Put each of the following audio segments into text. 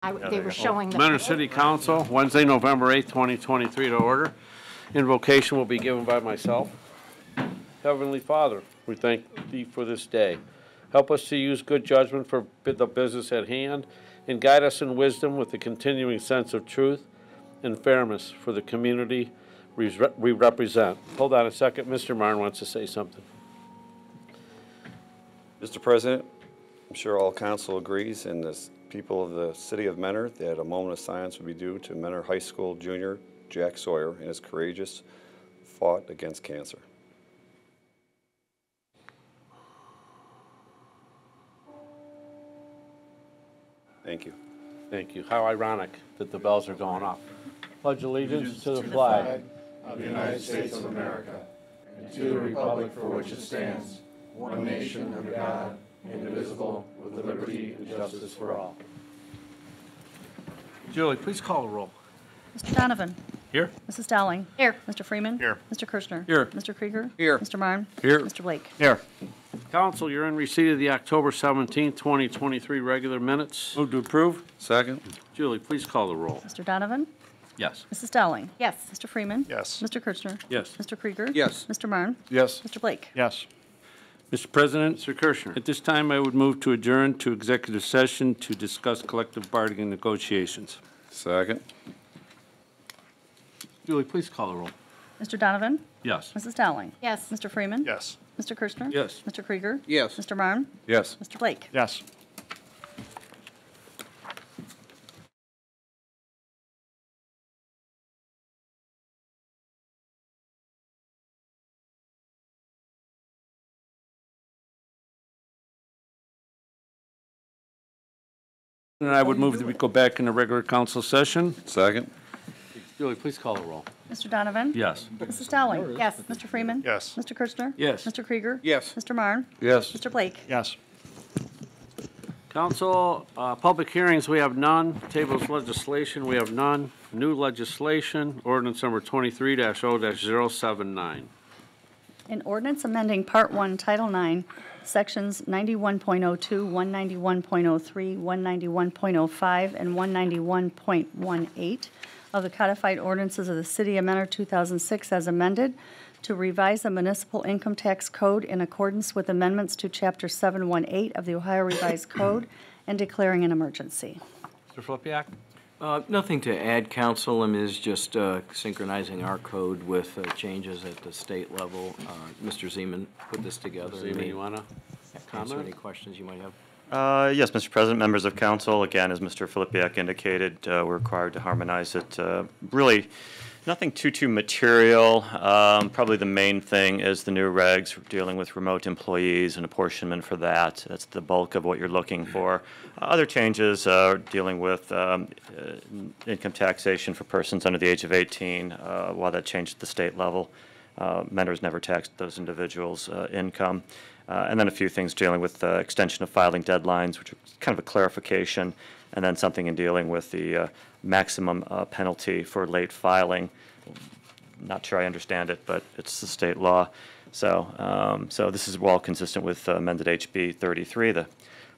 They were showing the. Mentor City Council, Wednesday, November 8th, 2023, to order. Invocation will be given by myself. Heavenly Father, we thank Thee for this day. Help us to use good judgment for the business at hand, and guide us in wisdom with a continuing sense of truth and fairness for the community we represent. Hold on a second. Mr. Marne wants to say something. Mr. President, I'm sure all council agrees, and the people of the city of Mentor, that a moment of silence would be due to Mentor High School junior Jack Sawyer and his courageous fought against cancer. Thank you. Thank you. How ironic that the bells are going off. Pledge allegiance to the flag of the United States of America, and to the republic for which it stands, one nation under God, indivisible, with liberty and justice for all. Julie, please call the roll. Mr. Donovan. Here. Mrs. Dowling. Here. Mr. Freeman. Here. Mr. Kirschner. Here. Mr. Krieger. Here. Mr. Marne. Here. Mr. Blake. Here. Council, you're in receipt of the October 17th, 2023 regular minutes. Move to approve. Second. Julie, please call the roll. Mr. Donovan. Yes. Mrs. Dowling. Yes. Mr. Freeman. Yes. Mr. Kirschner. Yes. Mr. Krieger. Yes. Mr. Marne. Yes. Mr. Blake. Yes. Mr. President, Mr. Kirschner, at this time I would move to adjourn to executive session to discuss collective bargaining negotiations. Second. Julie, please call the roll. Mr. Donovan. Yes. Mrs. Dowling. Yes. Mr. Freeman. Yes. Mr. Kirschner. Yes. Mr. Krieger. Yes. Mr. Marne. Yes. Mr. Blake. Yes. And I would move that we go back into regular council session. Second. Julie, please call the roll. Mr. Donovan. Yes. Mrs. Dowling. Yes. Mr. Freeman. Yes. Mr. Kirschner. Yes. Mr. Krieger. Yes. Mr. Marne. Yes. Mr. Blake. Yes. Council, public hearings, we have none. Tables legislation, we have none. New legislation, ordinance number 23-0-079. An ordinance amending Part 1, Title 9, Sections 91.02, 191.03, 191.05, and 191.18 of the codified ordinances of the City of Mentor 2006 as amended to revise the municipal income tax code in accordance with amendments to Chapter 718 of the Ohio Revised Code and declaring an emergency. Mr. Flipiak? Nothing to add, Council. Is just synchronizing our code with changes at the state level. Mr. Zeman put this together. Zeman, you want to answer comment? any questions you might have? Yes, Mr. President, members of council, again, as Mr. Filipiak indicated, we're required to harmonize it. Really, nothing too material. Probably the main thing is the new regs dealing with remote employees and apportionment for that. That's the bulk of what you're looking for. Other changes are dealing with income taxation for persons under the age of 18, while that changed at the state level. Mentor's never taxed those individuals' income. And then a few things dealing with extension of filing deadlines, which are kind of a clarification, and then something in dealing with the maximum penalty for late filing. Not sure I understand it, but it's the state law. So, so this is well consistent with amended HB 33, the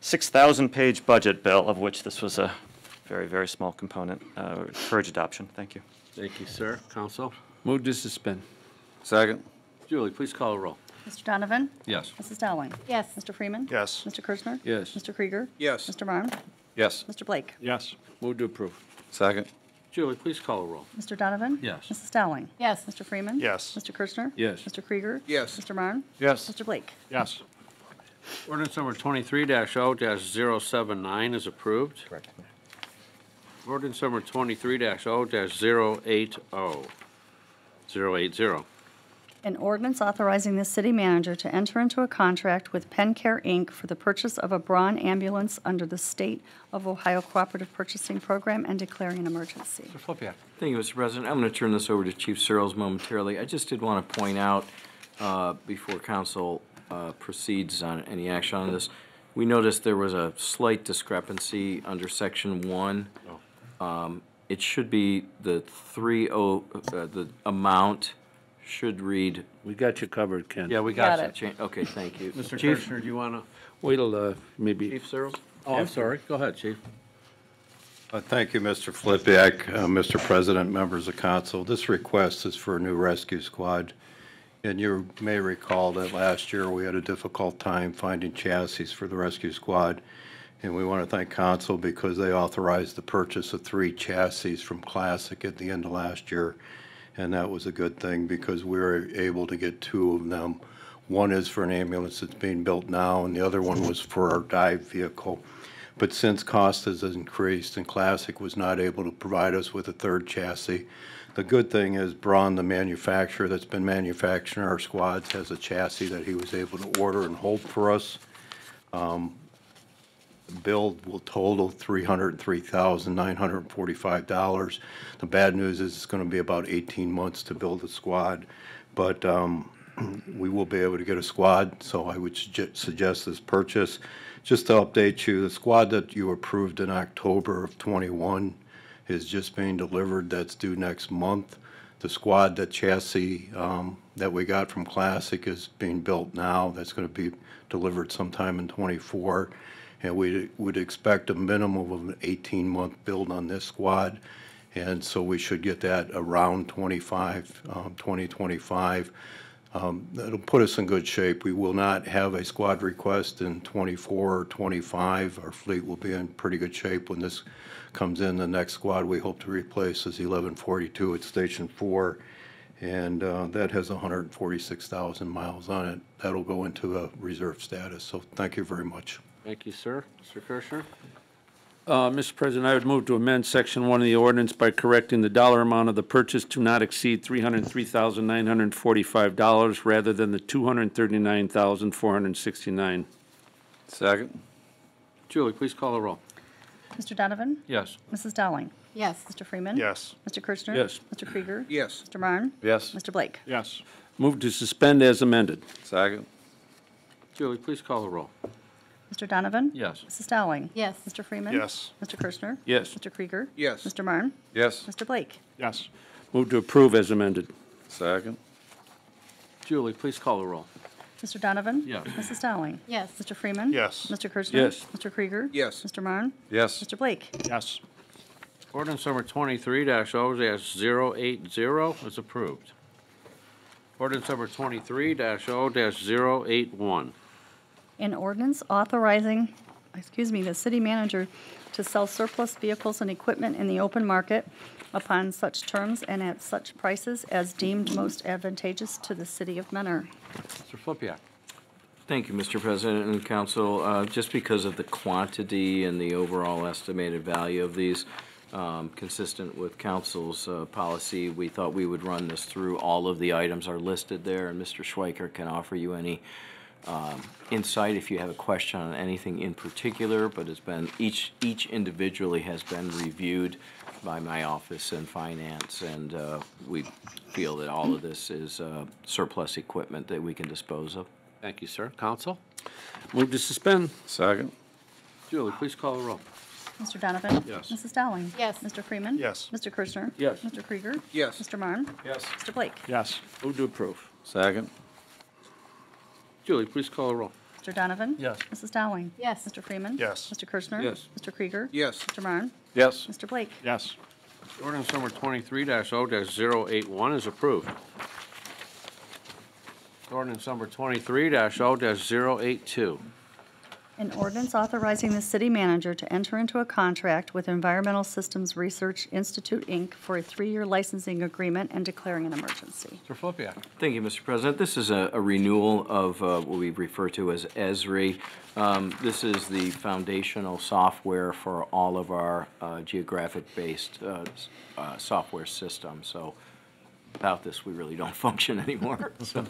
6,000-page budget bill, of which this was a very small component. Urge adoption. Thank you. Thank you, sir. Council? Move to suspend. Second. Julie, please call the roll. Mr. Donovan. Yes. Mrs. Dowling. Yes. Mr. Freeman. Yes. Mr. Kirschner. Yes. Mr. Krieger. Yes. Mr. Marne. Yes. Mr. Blake. Yes. Move to approve. Second. Julie, please call the roll. Mr. Donovan. Yes. Mrs. Dowling. Yes. Mr. Freeman. Yes. Mr. Kirschner. Yes. Mr. Krieger. Yes. Mr. Marne. Yes. Mr. Blake. Yes. Ordinance number 23-0-079 is approved. Correct. Ordinance number 23-0-080. 080. An ordinance authorizing the city manager to enter into a contract with PennCare, Inc. for the purchase of a Braun ambulance under the State of Ohio Cooperative Purchasing Program and declaring an emergency. Mr. Flipiak? Thank you, Mr. President. I'm going to turn this over to Chief Searles momentarily. I just did want to point out, before council proceeds on any action on this, we noticed there was a slight discrepancy under Section 1. It should be the the amount should read. We got you covered, Ken. Yeah, we Got got you. it. Okay, thank you. Mr. Chief, Kirschner, do you want to wait till maybe? Chief Searles? Oh, I'm sorry. Go ahead, Chief. Thank you, Mr. Flipiak, Mr. President, members of council. This request is for a new rescue squad. And you may recall that last year we had a difficult time finding chassis for the rescue squad. And we want to thank council because they authorized the purchase of 3 chassis from Classic at the end of last year. And that was a good thing because we were able to get 2 of them. One is for an ambulance that's being built now, and the other one was for our dive vehicle. But since cost has increased and Classic was not able to provide us with a 3rd chassis, the good thing is Braun, the manufacturer that's been manufacturing our squads, has a chassis that he was able to order and hold for us. The build will total $303,945. The bad news is it's going to be about 18 months to build a squad, but we will be able to get a squad, so I would suggest this purchase. Just to update you, the squad that you approved in October of '21 is just being delivered. That's due next month. The squad, that chassis that we got from Classic is being built now. That's going to be delivered sometime in '24. And we would expect a minimum of an 18-month build on this squad. And so we should get that around 2025. That'll put us in good shape. We will not have a squad request in '24 or '25. Our fleet will be in pretty good shape when this comes in. The next squad we hope to replace is 1142 at Station 4, and that has 146,000 miles on it. That'll go into a reserve status. So thank you very much. Thank you, sir. Mr. Kirschner? Mr. President, I would move to amend Section 1 of the ordinance by correcting the dollar amount of the purchase to not exceed $303,945 rather than the $239,469. Second. Julie, please call the roll. Mr. Donovan? Yes. Mrs. Dowling? Yes. Mr. Freeman? Yes. Mr. Kirschner? Yes. Mr. Krieger? Yes. Mr. Marne? Yes. Mr. Blake? Yes. Move to suspend as amended. Second. Julie, please call the roll. Mr. Donovan? Yes. Mrs. Dowling? Yes. Mr. Freeman? Yes. Mr. Kirschner? Yes. Mr. Krieger? Yes. Mr. Marne? Yes. Mr. Blake? Yes. Move to approve as amended. Second. Julie, please call the roll. Mr. Donovan? Yes. Mrs. Dowling? Yes. Mr. Freeman? Yes. Mr. Kirschner? Yes. Mr. Krieger? Yes. Mr. Marne? Yes. Mr. Blake? Yes. Ordinance number 23-0-080 is approved. Ordinance number 23-0-081. An ordinance authorizing, the city manager to sell surplus vehicles and equipment in the open market upon such terms and at such prices as deemed most advantageous to the city of Mentor. Mr. Flipiak. Thank you, Mr. President and Council. Just because of the quantity and the overall estimated value of these, consistent with council's policy, we thought we would run this through. All of the items are listed there, and Mr. Schweiker can offer you any insight if you have a question on anything in particular, but it's been, each individually has been reviewed by my office and finance, and we feel that all of this is surplus equipment that we can dispose of. Thank you, sir. Council? Move to suspend. Second. Julie, please call the roll. Mr. Donovan? Yes. Mrs. Dowling? Yes. Mr. Freeman? Yes. Mr. Kirschner? Yes. Mr. Krieger? Yes. Mr. Marne? Yes. Mr. Blake? Yes. Move to approve. Second. Julie, please call the roll. Mr. Donovan? Yes. Mrs. Dowling? Yes. Mr. Freeman? Yes. Mr. Kirschner? Yes. Mr. Krieger? Yes. Mr. Marne? Yes. Mr. Blake? Yes. Ordinance number 23-0-081 is approved. Ordinance number 23-0-082. An ordinance authorizing the city manager to enter into a contract with Environmental Systems Research Institute, Inc. for a 3-year licensing agreement and declaring an emergency. Mr. Flipiak. Thank you, Mr. President. This is a renewal of what we refer to as ESRI. This is the foundational software for all of our geographic-based software systems. So without this, we really don't function anymore. So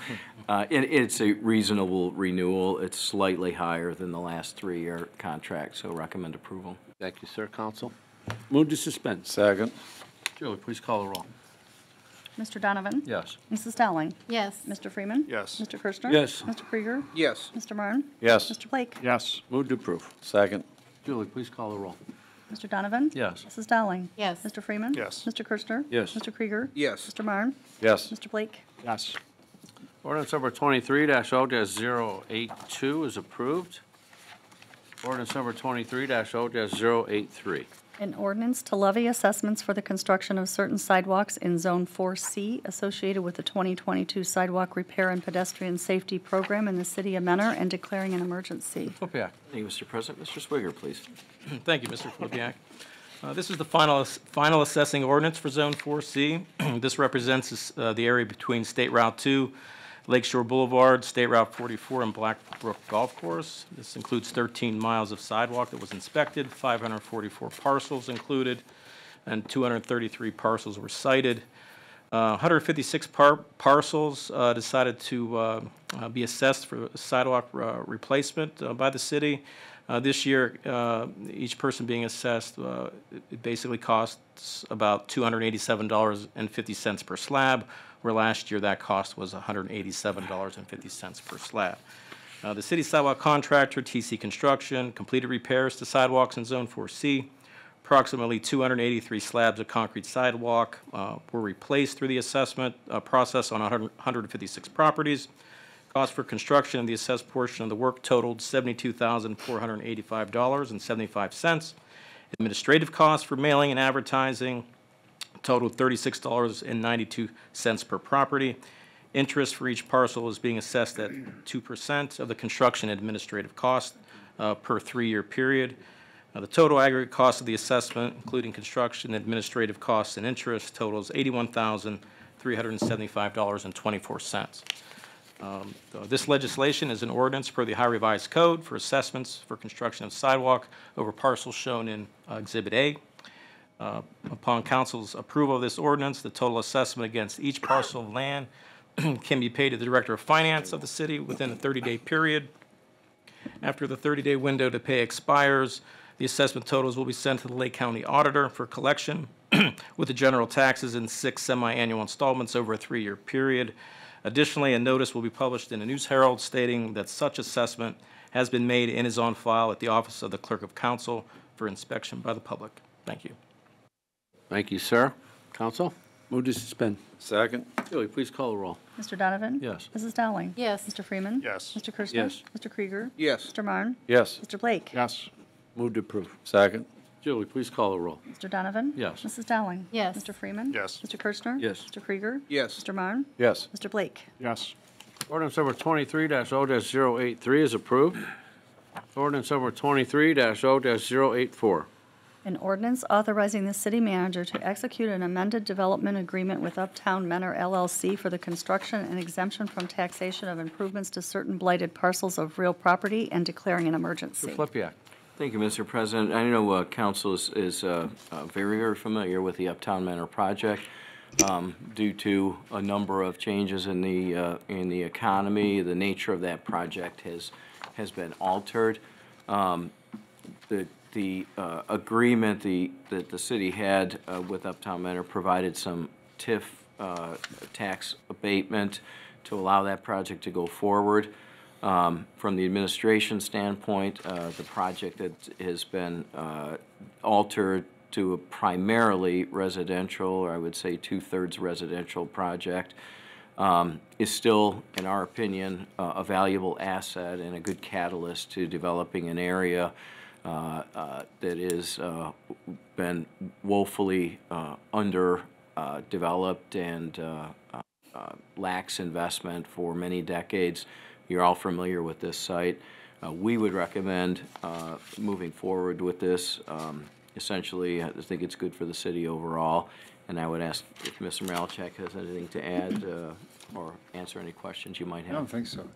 it's a reasonable renewal. It's slightly higher than the last 3-year contract, so recommend approval. Thank you, sir. Council? Move to suspend. Second. Julie, please call the roll. Mr. Donovan? Yes. Mrs. Dowling? Yes. Mr. Freeman? Yes. Mr. Kirschner? Yes. Mr. Krieger? Yes. Mr. Marne? Yes. Mr. Blake? Yes. Move to approve. Second. Julie, please call the roll. Mr. Donovan? Yes. Mrs. Dowling? Yes. Mr. Freeman? Yes. Mr. Kirschner? Yes. Mr. Krieger? Yes. Mr. Marne? Yes. Mr. Blake? Yes. Ordinance number 23-0-082 is approved. Ordinance number 23-0-083. An ordinance to levy assessments for the construction of certain sidewalks in Zone 4C associated with the 2022 Sidewalk Repair and Pedestrian Safety Program in the city of Mentor and declaring an emergency. Flippia. Thank you, Mr. President. Mr. Swigger, please. Thank you, Mr. Flipiak. This is the final assessing ordinance for Zone 4C. This represents the area between State Route 2, Lakeshore Boulevard, State Route 44, and Blackbrook Golf Course. This includes 13 miles of sidewalk that was inspected, 544 parcels included, and 233 parcels were cited. 156 parcels decided to be assessed for sidewalk replacement by the city. This year, each person being assessed, it basically costs about $287.50 per slab, where last year that cost was $187.50 per slab. The city sidewalk contractor, TC Construction, completed repairs to sidewalks in Zone 4C. Approximately 283 slabs of concrete sidewalk were replaced through the assessment process on 156 properties. Cost for construction of the assessed portion of the work totaled $72,485.75. Administrative costs for mailing and advertising totaled $36.92 per property. Interest for each parcel is being assessed at 2% of the construction administrative cost per 3-year period. The total aggregate cost of the assessment, including construction, administrative costs, and interest, totals $81,375.24. This legislation is an ordinance per the High Revised Code for assessments for construction of sidewalk over parcels shown in Exhibit A. Upon council's approval of this ordinance, the total assessment against each parcel of land can be paid to the Director of Finance of the city within a 30-day period. After the 30-day window to pay expires, the assessment totals will be sent to the Lake County Auditor for collection with the general taxes in 6 semi-annual installments over a 3-year period. Additionally, a notice will be published in the News Herald stating that such assessment has been made and is on file at the Office of the Clerk of Council for inspection by the public. Thank you. Thank you, sir. Counsel? Move to suspend. Second? Julie, please call the roll. Mr. Donovan? Yes. Mrs. Dowling? Yes. Mr. Freeman? Yes. Mr. Kirschner? Yes. Mr. Krieger? Yes. Mr. Marne? Yes. Mr. Blake? Yes. Move to approve. Second? Julie, please call the roll. Mr. Donovan? Yes. Mrs. Dowling? Yes. Mr. Freeman? Yes. Mr. Kirschner? Yes. Mr. Krieger? Yes. Mr. Marne? Yes. Mr. Blake? Yes. Ordinance number 23-0-083 is approved. Ordinance number 23-0-084. An ordinance authorizing the city manager to execute an amended development agreement with Uptown Mentor LLC for the construction and exemption from taxation of improvements to certain blighted parcels of real property and declaring an emergency. Mr. Flippia. Thank you, Mr. President. I know council is very, very familiar with the Uptown Manor project. Due to a number of changes in the economy, the nature of that project has been altered. The agreement that the city had with Uptown Manor provided some TIF tax abatement to allow that project to go forward. From the administration standpoint, the project that has been altered to a primarily residential, or I would say 2/3 residential project, is still, in our opinion, a valuable asset and a good catalyst to developing an area that is been woefully underdeveloped and lacks investment for many decades. You're all familiar with this site. We would recommend moving forward with this. Essentially, I think it's good for the city overall, and I would ask if Mr. Malchek has anything to add or answer any questions you might I don't have. think so.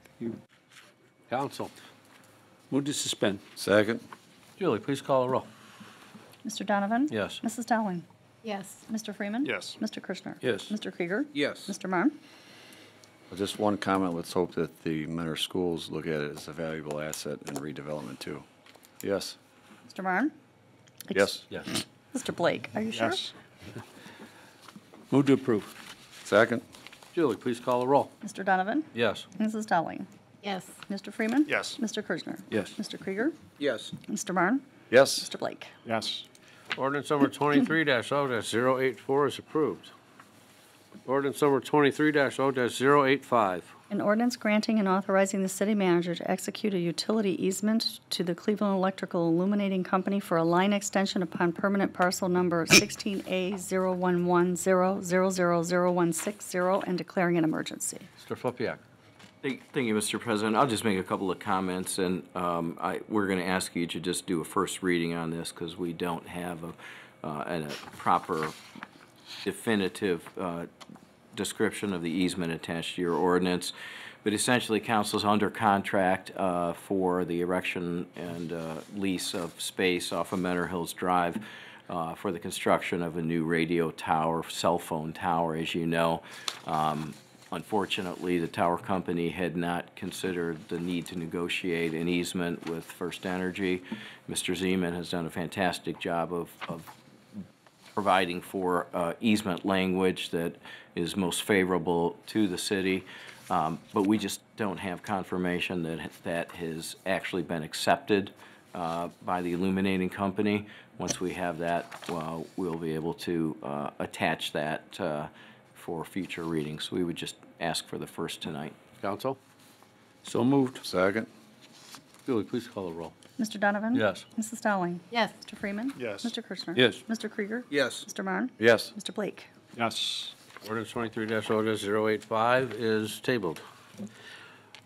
Counsel. Move to suspend. Second? Julie, please call the roll. Mr. Donovan? Yes. Mrs. Dowling? Yes. Mr. Freeman? Yes. Mr. Kirschner? Yes. Mr. Krieger? Yes. Mr. Marne? Just one comment. Let's hope that the Mentor schools look at it as a valuable asset in redevelopment too. Yes? Mr. Marne? Yes? Yes. Mr. Blake, are you sure? Yes. Move to approve. Second? Julie, please call the roll. Mr. Donovan? Yes. Mrs. Dowling? Yes. Mr. Freeman? Yes. Mr. Kirschner? Yes. Mr. Krieger? Yes. Mr. Marne? Yes? Mr. Blake? Yes. Ordinance number 23-0-084 is approved. Ordinance number 23-0-085. An ordinance granting and authorizing the city manager to execute a utility easement to the Cleveland Electrical Illuminating Company for a line extension upon permanent parcel number 16A01100000160 and declaring an emergency. Mr. Flippia. Thank you, Mr. President. I'll just make a couple of comments, and we're going to ask you to just do a first reading on this because we don't have a proper definitive description of the easement attached to your ordinance. But essentially, council's under contract for the erection and lease of space off of Menor Hills Drive for the construction of a new radio tower, cell phone tower, as you know. Unfortunately, the tower company had not considered the need to negotiate an easement with First Energy. Mr. Zeman has done a fantastic job of providing for easement language that is most favorable to the city, but we just don't have confirmation that has actually been accepted by the illuminating company. Once we have that, we'll be able to attach that for future readings. We would just ask for the first tonight. Counsel? So moved. Second. Julie, please call the roll. Mr. Donovan? Yes. Mrs. Dowling? Yes. Mr. Freeman? Yes. Mr. Kirchner? Yes. Mr. Krieger? Yes. Mr. Marne? Yes. Mr. Blake? Yes. Ordinance 23-085 is tabled.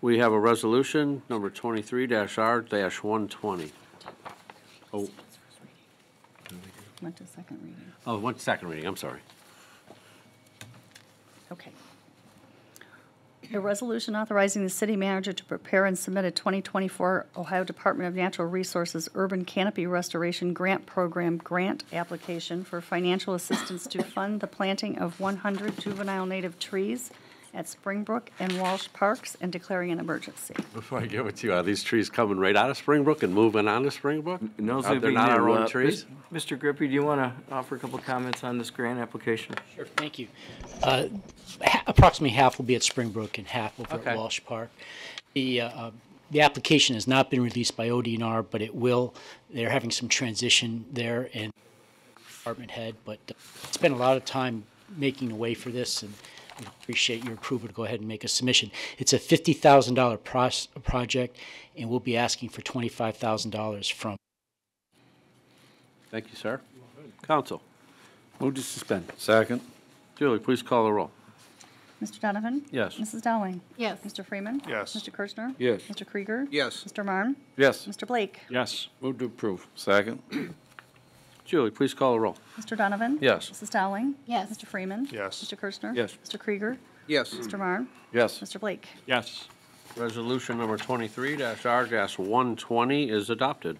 We have a resolution, number 23-R-120. Oh, Went to second reading. one second reading, I'm sorry. Okay. A resolution authorizing the city manager to prepare and submit a 2024 Ohio Department of Natural Resources Urban Canopy Restoration Grant Program grant application for financial assistance to fund the planting of 100 juvenile native trees at Springbrook and Walsh Parks and declaring an emergency. Before I give it to you, are these trees coming right out of Springbrook and moving on to Springbrook? No, They're not our own trees? Mr. Grippy, do you want to offer a couple of comments on this grant application? Sure, thank you. Approximately half will be at Springbrook and half over Okay. at Walsh Park. The application has not been released by ODNR, but it will. They're having some transition there and department head, but spent a lot of time making a way for this, and I appreciate your approval to go ahead and make a submission. It's a $50,000 project, and we'll be asking for $25,000 from. Thank you, sir. Counsel? Move to suspend. Second. Julie, please call the roll. Mr. Donovan? Yes. Mrs. Dowling? Yes. Mr. Freeman? Yes. Mr. Kirchner? Yes. Mr. Krieger? Yes. Mr. Marne? Yes. Mr. Blake? Yes. Move to approve. Second. Julie, please call the roll. Mr. Donovan? Yes. Mrs. Dowling? Yes. Mr. Freeman? Yes. Mr. Kirchner? Yes. Mr. Krieger? Yes. Mr. Marne? Yes. Mr. Blake? Yes. Resolution number 23-R-120 is adopted.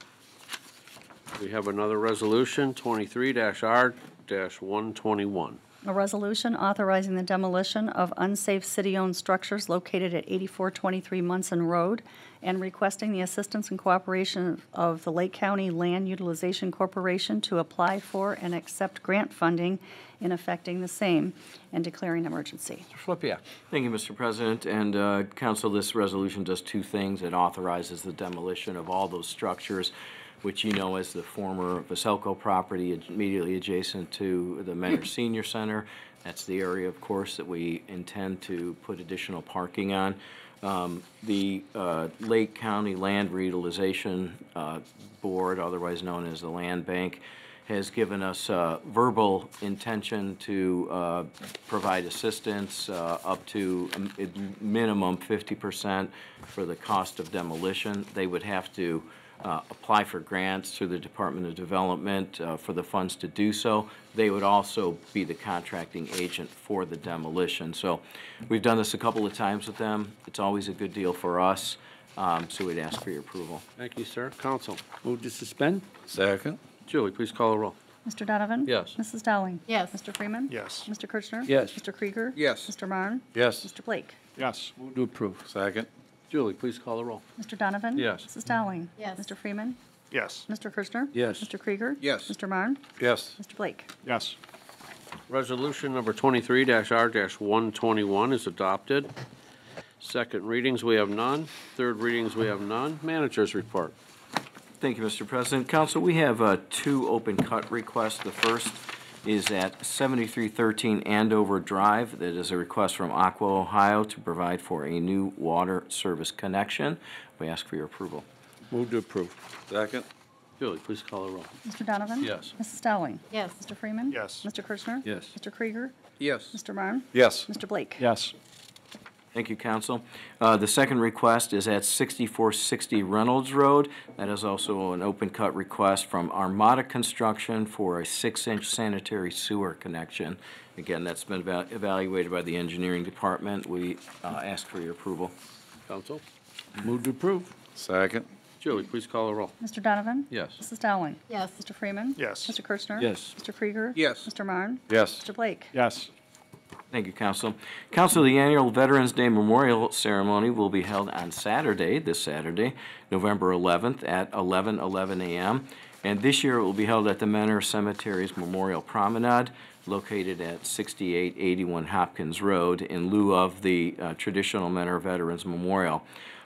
We have another resolution, 23-R-121. A resolution authorizing the demolition of unsafe city-owned structures located at 8423 Munson Road and requesting the assistance and cooperation of the Lake County Land Utilization Corporation to apply for and accept grant funding in effecting the same and declaring emergency. Mr. Flippia. Thank you, Mr. President. And Council, this resolution does two things. It authorizes the demolition of all those structures, which you know as the former Vaselco property immediately adjacent to the Menor Senior Center. That's the area, of course, that we intend to put additional parking on. The Lake County Land Reutilization Board, otherwise known as the Land Bank, has given us verbal intention to provide assistance up to a minimum 50% for the cost of demolition. They would have to apply for grants through the Department of Development for the funds to do so. They would also be the contracting agent for the demolition. So we've done this a couple of times with them. It's always a good deal for us, so we'd ask for your approval. Thank you, sir. Counsel? Move to suspend. Second. Julie, please call the roll. Mr. Donovan? Yes. Mrs. Dowling? Yes. Mr. Freeman? Yes. Mr. Kirchner? Yes. Mr. Krieger? Yes. Mr. Marne? Yes. Mr. Blake? Yes. Move to approve. Second. Julie, please call the roll. Mr. Donovan? Yes. Mrs. Dowling? Yes. Mr. Freeman? Yes. Mr. Kirchner? Yes. Mr. Krieger? Yes. Mr. Marne? Yes. Mr. Blake? Yes. Resolution number 23-R-121 is adopted. Second readings, we have none. Third readings, we have none. Managers report. Thank you, Mr. President. Council, we have two open cut requests. The first is at 7313 Andover Drive. That is a request from Aqua, Ohio to provide for a new water service connection. We ask for your approval. Move to approve. Second. Julie, please call the roll. Mr. Donovan? Yes. Mrs. Dowling? Yes. Mr. Freeman? Yes. Mr. Kirchner? Yes. Mr. Krieger? Yes. Mr. Marne? Yes. Mr. Blake? Yes. Thank you, Council. The second request is at 6460 Reynolds Road. That is also an open cut request from Armada Construction for a 6-inch sanitary sewer connection. Again, that's been evaluated by the engineering department. We ask for your approval. Council? Move to approve. Second. Julie, please call the roll. Mr. Donovan? Yes. Mrs. Dowling? Yes. Mr. Freeman? Yes. Mr. Kirchner? Yes. Mr. Krieger? Yes. Mr. Marne? Yes. Mr. Blake? Yes. Thank you, Council. Council, the annual Veterans Day Memorial Ceremony will be held on Saturday, this Saturday, November 11th at 11:11 a.m. And this year it will be held at the Menor Cemetery's Memorial Promenade, located at 6881 Hopkins Road, in lieu of the traditional Menor Veterans Memorial.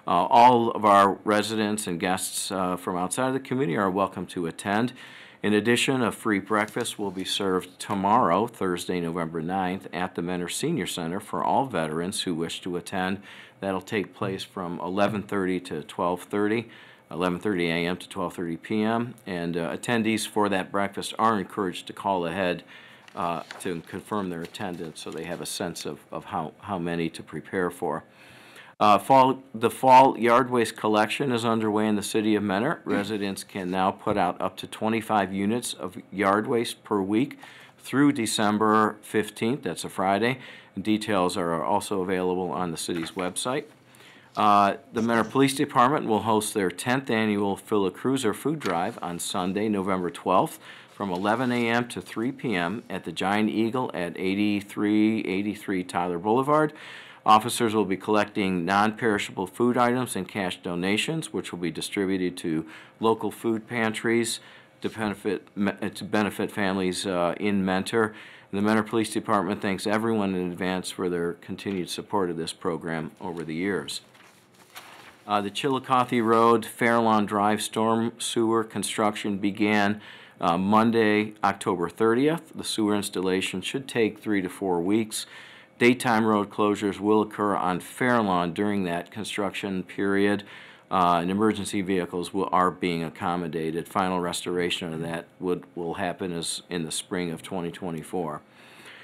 All of our residents and guests from outside of the community are welcome to attend. In addition, a free breakfast will be served tomorrow, Thursday, November 9th, at the Menor Senior Center for all veterans who wish to attend. That'll take place from 11:30 to 12:30, 11:30 a.m. to 12:30 p.m. And attendees for that breakfast are encouraged to call ahead to confirm their attendance so they have a sense of how many to prepare for. The fall yard waste collection is underway in the city of Menor. Residents can now put out up to 25 units of yard waste per week through December 15th. That's a Friday. Details are also available on the city's website. The Menor Police Department will host their 10th annual Fill a Cruiser food drive on Sunday, November 12th from 11 a.m. to 3 p.m. at the Giant Eagle at 8383 Tyler Boulevard. Officers will be collecting non-perishable food items and cash donations, which will be distributed to local food pantries to benefit families in Mentor. And the Menor Police Department thanks everyone in advance for their continued support of this program over the years. The Chillicothe Road Fairlawn Drive storm sewer construction began Monday, October 30th. The sewer installation should take 3 to 4 weeks. Daytime road closures will occur on Fairlawn during that construction period, and emergency vehicles are being accommodated. Final restoration of that will happen in the spring of 2024.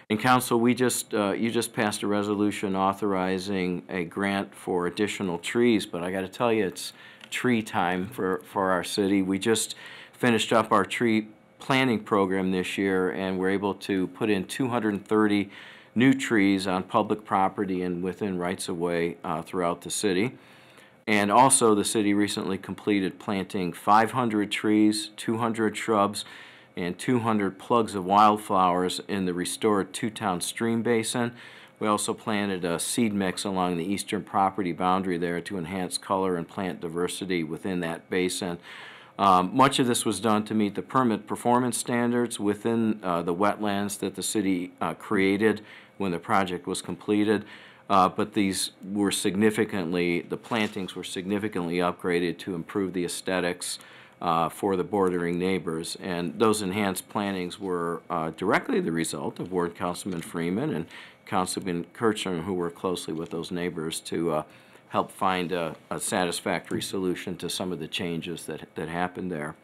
In Council, you just passed a resolution authorizing a grant for additional trees, but I got to tell you, it's tree time for our city. We just finished up our tree planting program this year, and we're able to put in 230 new trees on public property and within rights-of-way throughout the city. And also, the city recently completed planting 500 trees, 200 shrubs, and 200 plugs of wildflowers in the restored Two-Town Stream Basin. We also planted a seed mix along the eastern property boundary there to enhance color and plant diversity within that basin. Much of this was done to meet the permit performance standards within the wetlands that the city created when the project was completed. But the plantings were significantly upgraded to improve the aesthetics for the bordering neighbors. And those enhanced plantings were directly the result of Ward Councilman Freeman and Councilman Kirchner, who worked closely with those neighbors to help find a satisfactory solution to some of the changes that happened there.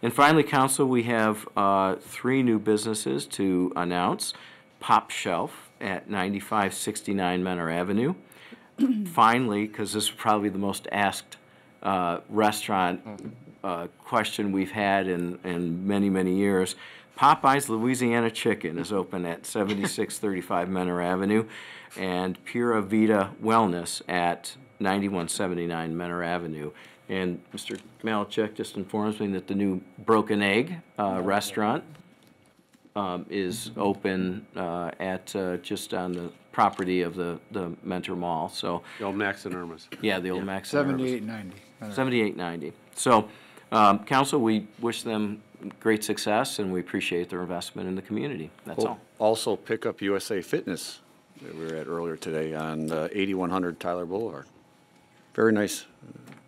And finally, Council, we have 3 new businesses to announce. Pop Shelf at 9569 Menor Avenue. Finally, because this is probably the most asked restaurant question we've had in many, many years, Popeye's Louisiana Chicken is open at 7635 Menor Avenue, and Pura Vida Wellness at 9179 Menor Avenue. And Mr. Malachek just informs me that the new Broken Egg restaurant is open at just on the property of the Mentor Mall. So The old Max and Irma's. yeah, the old Max and Irma's. 7890. 7890. So, Council, we wish them great success, and we appreciate their investment in the community. That's all. Also, pick up USA Fitness that we were at earlier today on 8100 Tyler Boulevard. Very nice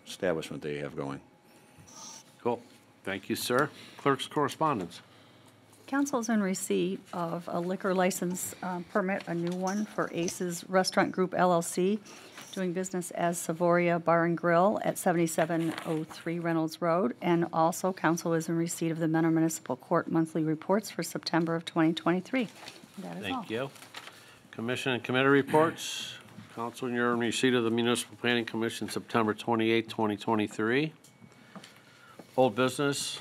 establishment they have going. Cool. Thank you, sir. Clerk's correspondence. Council is in receipt of a liquor license permit, a new one for Aces Restaurant Group LLC, doing business as Savoria Bar and Grill at 7703 Reynolds Road. And also, council is in receipt of the Mentor Municipal Court monthly reports for September of 2023. That is all. Thank you. Commission and committee reports. Council, you're in receipt of the Municipal Planning Commission September 28, 2023. Old business.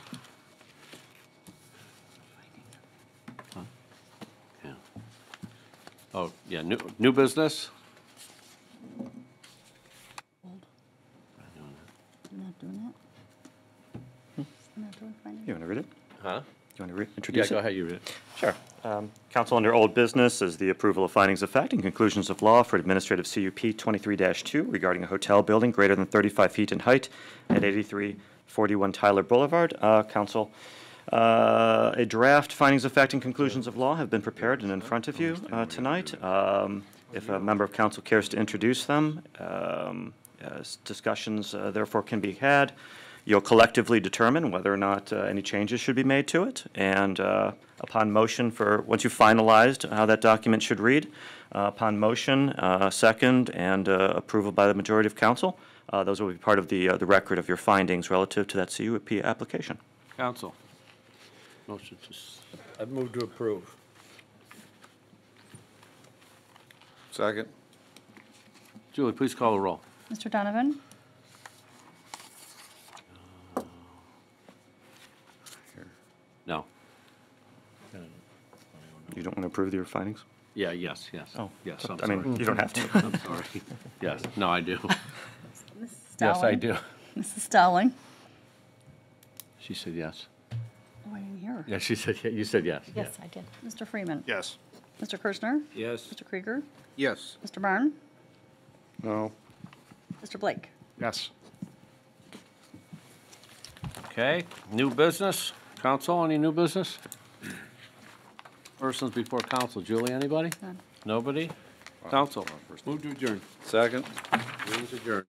Huh? Yeah. Oh, yeah, new business. I'm not doing it. I'm not doing finding. You want to read it? Huh? You want to Yeah, introduce it? go ahead, you read it. Sure. Council, under old business is the approval of findings of fact and conclusions of law for administrative CUP 23-2 regarding a hotel building greater than 35 feet in height at 8341 Tyler Boulevard. Council, a draft findings of fact and conclusions of law have been prepared and in front of you tonight. If a member of council cares to introduce them, discussions therefore can be had. You'll collectively determine whether or not any changes should be made to it. And upon motion once you've finalized how that document should read, upon motion, second, and approval by the majority of council, those will be part of the record of your findings relative to that CUP application. Council. Motion I move to approve. Second. Julie, please call the roll. Mr. Donovan? No. You don't want to approve your findings? Yeah, yes. Oh, Yes, so- I'm I mean, sorry. you don't have to. I'm sorry. Yes, no, I do. Mrs. Yes, I Dowling? do. Mrs. Stowling? She said yes. Oh, I didn't hear her. Yeah, she said, you said yes. Yes, I did. Mr. Freeman? Yes. Mr. Kirschner? Yes. Mr. Krieger? Yes. Mr. Byrne? No. Mr. Blake? Yes. Okay, new business. Council, any new business? Persons before council. Julie, anybody? None. Nobody? Council. Move to adjourn. Second. Meeting's adjourned.